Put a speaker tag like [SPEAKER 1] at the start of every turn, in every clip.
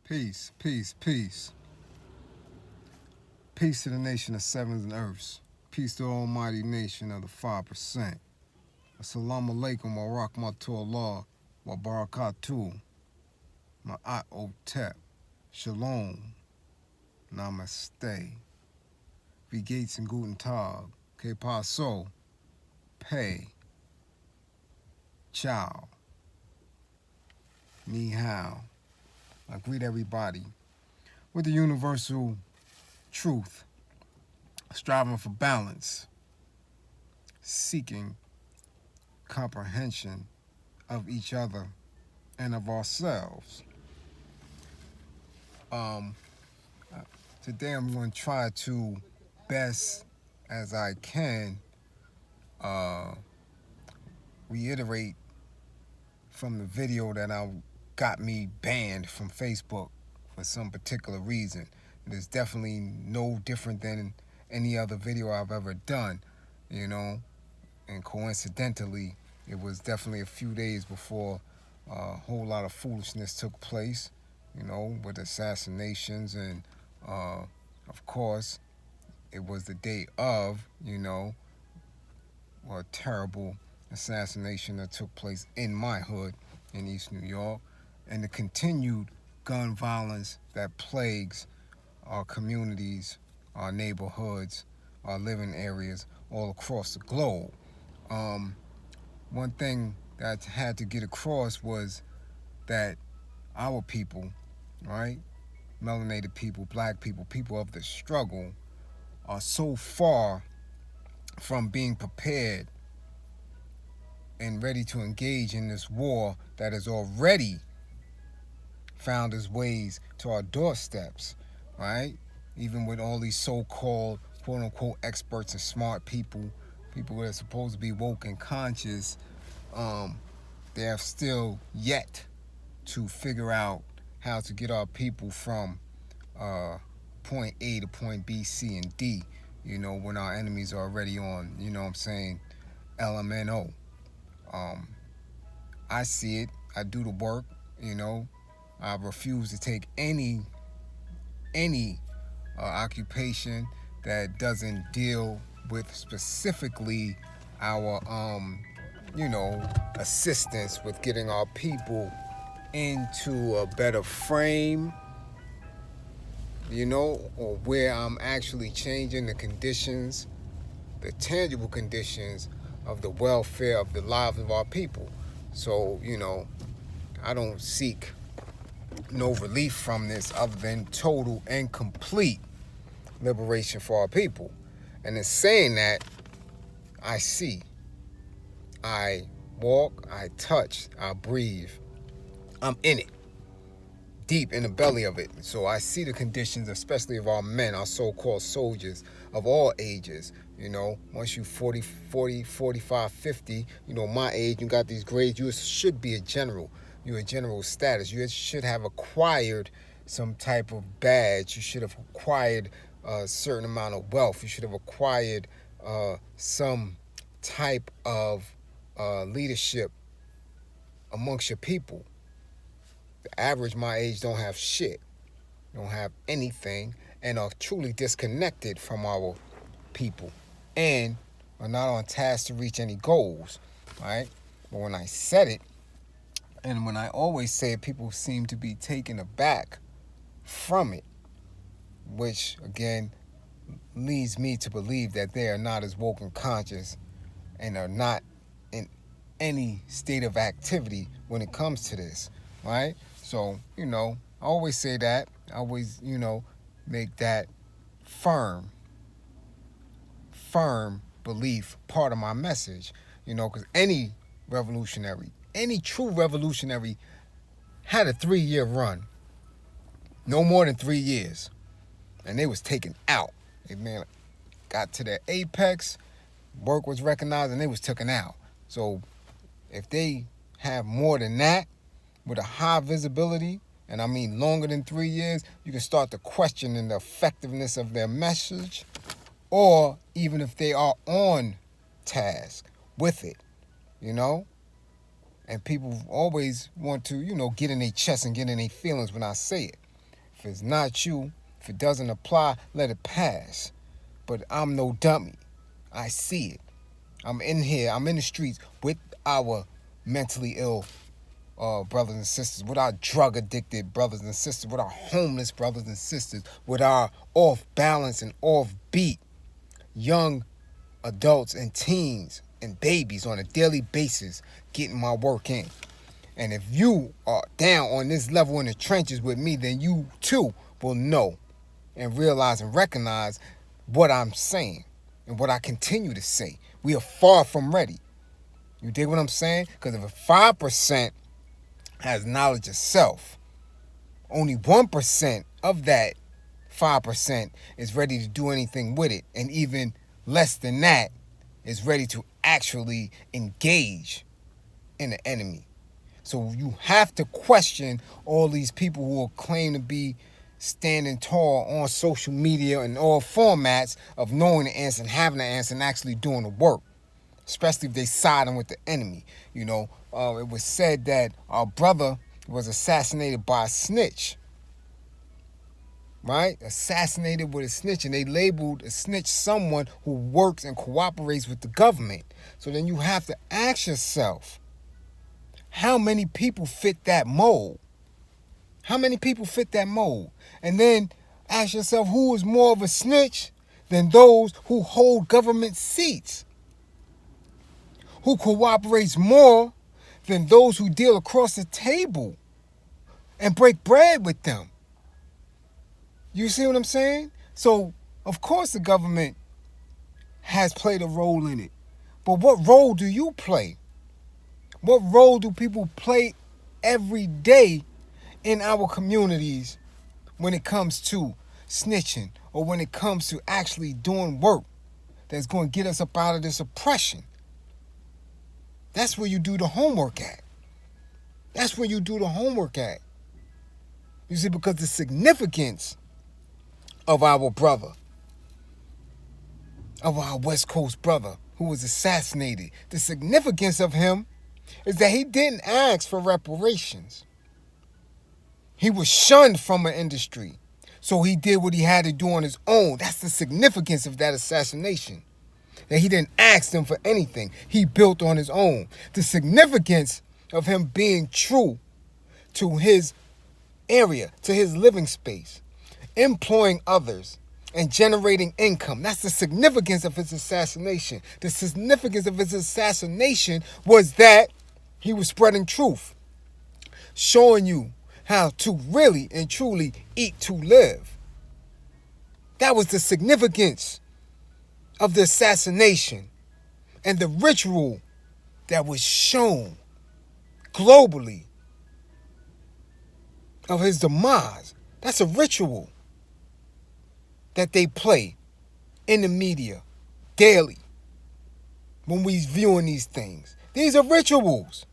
[SPEAKER 1] Peace, peace, peace. Peace to the nation of sevens and earths. Peace to the almighty nation of the 5%. Assalamu alaikum wa rahmatullah wa barakatuh. Ma'at otep. Shalom. Namaste. Wie geht's and guten Tag. Que paso. Pei. Ciao. Ni hao. I greet everybody with the universal truth, striving for balance, seeking comprehension of each other and of ourselves. Today I'm going to try to best as I can reiterate from the video that got me banned from Facebook for some particular reason. It is definitely no different than any other video I've ever done, and coincidentally, it was definitely a few days before a whole lot of foolishness took place, with assassinations, and of course, it was the day of, a terrible assassination that took place in my hood in East New York, and the continued gun violence that plagues our communities, our neighborhoods, our living areas all across the globe. One thing that I had to get across was that our people, right, melanated people, black people, people of the struggle, are so far from being prepared and ready to engage in this war that has already found its ways to our doorsteps, right? Even with all these so-called, quote-unquote, experts and smart people that are supposed to be woke and conscious, they have still yet to figure out how to get our people from point A to point B, C, and D, when our enemies are already on, LMNO. I see it. I do the work, I refuse to take any occupation that doesn't deal with specifically our assistance with getting our people into a better frame, or where I'm actually changing the conditions, the tangible conditions of the welfare of the lives of our people. So, I don't seek no relief from this other than total and complete liberation for our people. And in saying that, I see, I walk, I touch, I breathe. I'm in it, deep in the belly of it. So I see the conditions, especially of our men, our so-called soldiers of all ages. Once you 40, 45, 50, my age, you got these grades, you should be a general. You're a general status. You should have acquired some type of badge. You should have acquired a certain amount of wealth. You should have acquired some type of leadership amongst your people. The average my age don't have shit, don't have anything, and are truly disconnected from our people, and are not on task to reach any goals, right? But when I said it, and when I always say it, people seem to be taken aback from it, which, again, leads me to believe that they are not as woke and conscious and are not in any state of activity when it comes to this, right? So, I always say that. I always, make that firm belief part of my message, because any true revolutionary had a 3-year run, no more than 3 years, and they was taken out. They got to their apex, work was recognized, and they was taken out. So if they have more than that, with a high visibility, and I mean longer than 3 years, you can start to question the effectiveness of their message, or even if they are on task with it, And people always want to, get in their chest and get in their feelings when I say it. If it's not you, if it doesn't apply, let it pass. But I'm no dummy. I see it. I'm in here. I'm in the streets with our mentally ill brothers and sisters, with our drug addicted brothers and sisters, with our homeless brothers and sisters, with our off balance and off beat young adults and teens and babies on a daily basis getting my work in. And if you are down on this level in the trenches with me, then you too will know and realize and recognize what I'm saying and what I continue to say. We are far from ready. You dig what I'm saying? Because if 5% has knowledge of self, only 1% of that 5% is ready to do anything with it. And even less than that is ready to actually engage in the enemy. So you have to question all these people who will claim to be standing tall on social media and all formats of knowing the answer and having the answer and actually doing the work, especially if they siding with the enemy. You know, it was said that our brother was assassinated by a snitch, right? Assassinated with a snitch, and they labeled a snitch someone who works and cooperates with the government. So then you have to ask yourself, how many people fit that mold? How many people fit that mold? And then ask yourself, who is more of a snitch than those who hold government seats? Who cooperates more than those who deal across the table and break bread with them? You see what I'm saying? So, of course the government has played a role in it. But what role do you play? What role do people play every day in our communities when it comes to snitching or when it comes to actually doing work that's going to get us up out of this oppression? That's where you do the homework at. That's where you do the homework at. You see, because the significance of our brother, of our West Coast brother who was assassinated, the significance of him is that he didn't ask for reparations. He was shunned from an industry, so he did what he had to do on his own. That's the significance of that assassination. That he didn't ask them for anything. He built on his own. The significance of him being true to his area, to his living space, employing others, and generating income. That's the significance of his assassination. The significance of his assassination was that he was spreading truth, showing you how to really and truly eat to live. That was the significance of the assassination and the ritual that was shown globally of his demise. That's a ritual that they play in the media daily when we viewing these things. These are rituals.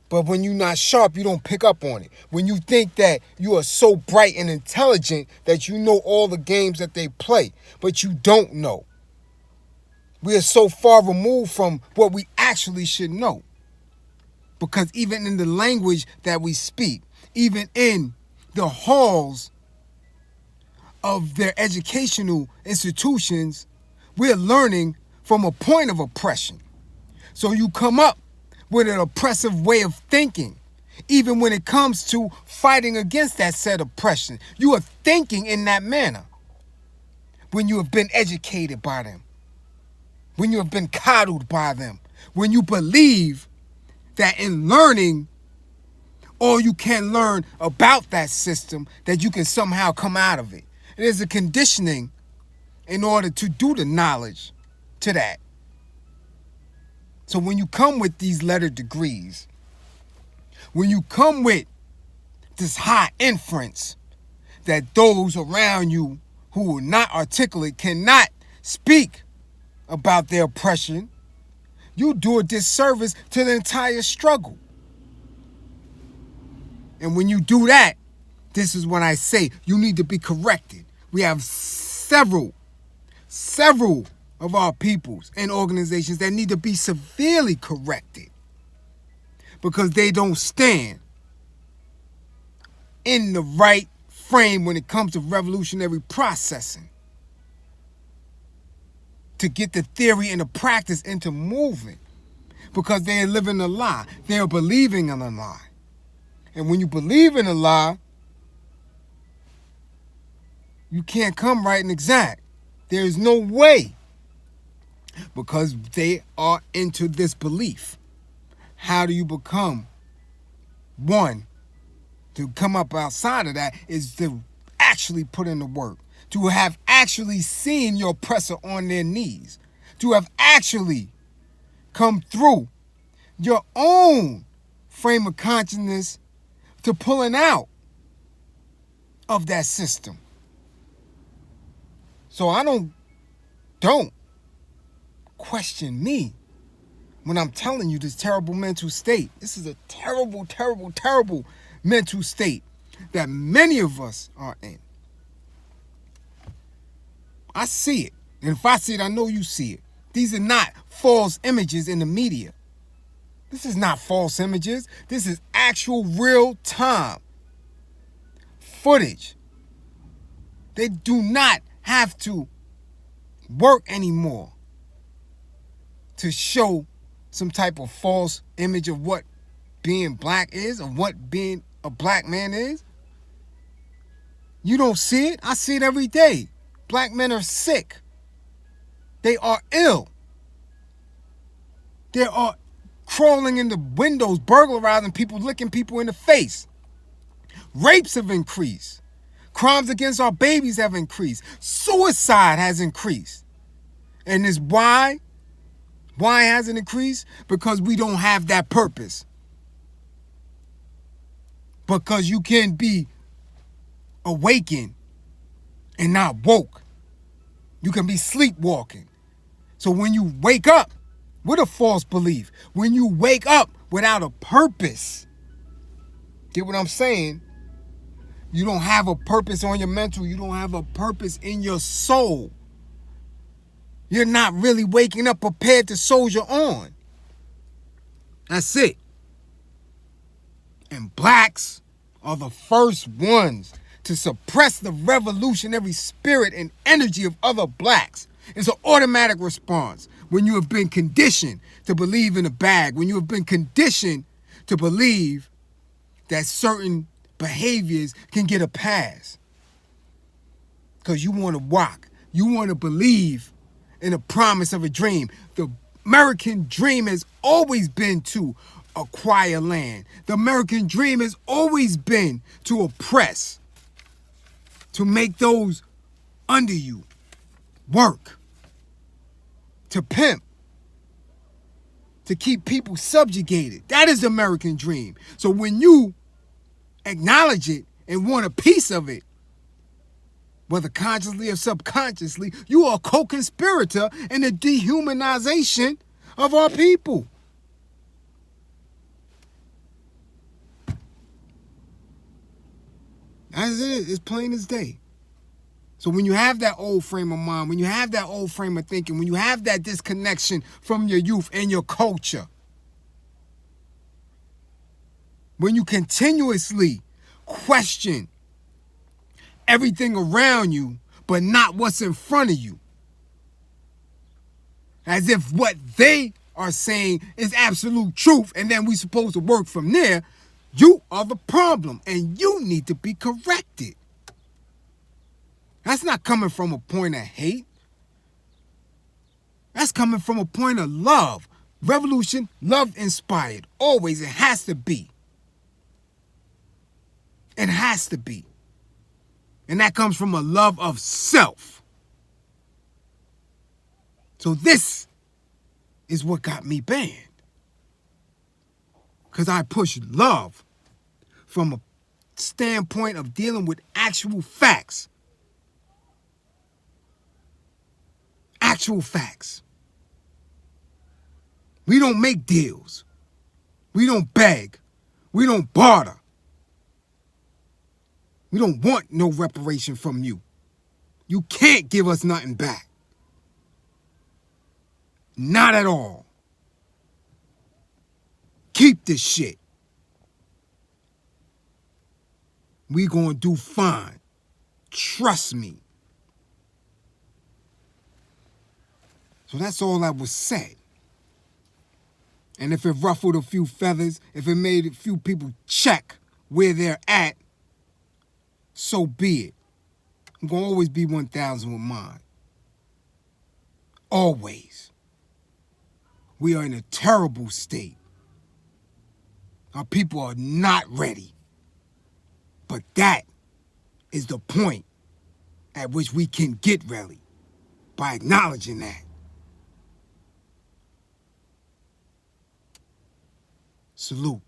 [SPEAKER 1] But when you're not sharp, you don't pick up on it. When you think that you are so bright and intelligent that you know all the games that they play, but you don't know. We are so far removed from what we actually should know. Because even in the language that we speak, even in the halls of their educational institutions, we're learning from a point of oppression. So you come up with an oppressive way of thinking, even when it comes to fighting against that said oppression. You are thinking in that manner when you have been educated by them, when you have been coddled by them, when you believe that in learning all you can learn about that system, that you can somehow come out of it. It is a conditioning in order to do the knowledge to that. So when you come with these letter degrees, when you come with this high inference that those around you who are not articulate cannot speak about their oppression, you do a disservice to the entire struggle. And when you do that, this is when I say you need to be corrected. We have several of our peoples and organizations that need to be severely corrected because they don't stand in the right frame when it comes to revolutionary processing to get the theory and the practice into moving, because they are living a lie. They are believing in a lie. And when you believe in a lie, you can't come right and exact. There's no way, because they are into this belief. How do you become one? To come up outside of that is to actually put in the work, to have actually seen your oppressor on their knees, to have actually come through your own frame of consciousness to pulling out of that system. So I don't question me when I'm telling you this terrible mental state. This is a terrible, terrible, terrible mental state that many of us are in. I see it. And if I see it, I know you see it. These are not false images in the media. This is not false images. This is actual real-time footage. They do not have to work anymore to show some type of false image of what being black is, or what being a black man is. You don't see it. I see it every day. Black men are sick. They are ill. They are crawling in the windows, burglarizing people, licking people in the face. Rapes have increased. Crimes against our babies have increased. Suicide has increased. And it's why? Why has it increased? Because we don't have that purpose. Because you can be awakened and not woke. You can be sleepwalking. So when you wake up with a false belief, when you wake up without a purpose, get what I'm saying? You don't have a purpose on your mental. You don't have a purpose in your soul. You're not really waking up prepared to soldier on. That's it. And blacks are the first ones to suppress the revolutionary spirit and energy of other blacks. It's an automatic response when you have been conditioned to believe in a bag, when you have been conditioned to believe that certain behaviors can get a pass. Because you want to rock. You want to believe in the promise of a dream. The American dream has always been to acquire land. The American dream has always been to oppress, to make those under you work, to pimp, to keep people subjugated. That is the American dream. So when you acknowledge it and want a piece of it, whether consciously or subconsciously, you are a co-conspirator in the dehumanization of our people. That's it. It's plain as day. So when you have that old frame of mind, when you have that old frame of thinking, when you have that disconnection from your youth and your culture, when you continuously question everything around you, but not what's in front of you, as if what they are saying is absolute truth, and then we're supposed to work from there, you are the problem, and you need to be corrected. That's not coming from a point of hate. That's coming from a point of love. Revolution, love inspired. Always, it has to be. It has to be. And that comes from a love of self. So this is what got me banned. Because I push love from a standpoint of dealing with actual facts. Actual facts. We don't make deals. We don't beg. We don't barter. We don't want no reparation from you. You can't give us nothing back. Not at all. Keep this shit. We gonna do fine. Trust me. So that's all that was said. And if it ruffled a few feathers, if it made a few people check where they're at, so be it. I'm gonna always be 1,000 with mine. Always. We are in a terrible state. Our people are not ready. But that is the point at which we can get ready, by acknowledging that. Salute.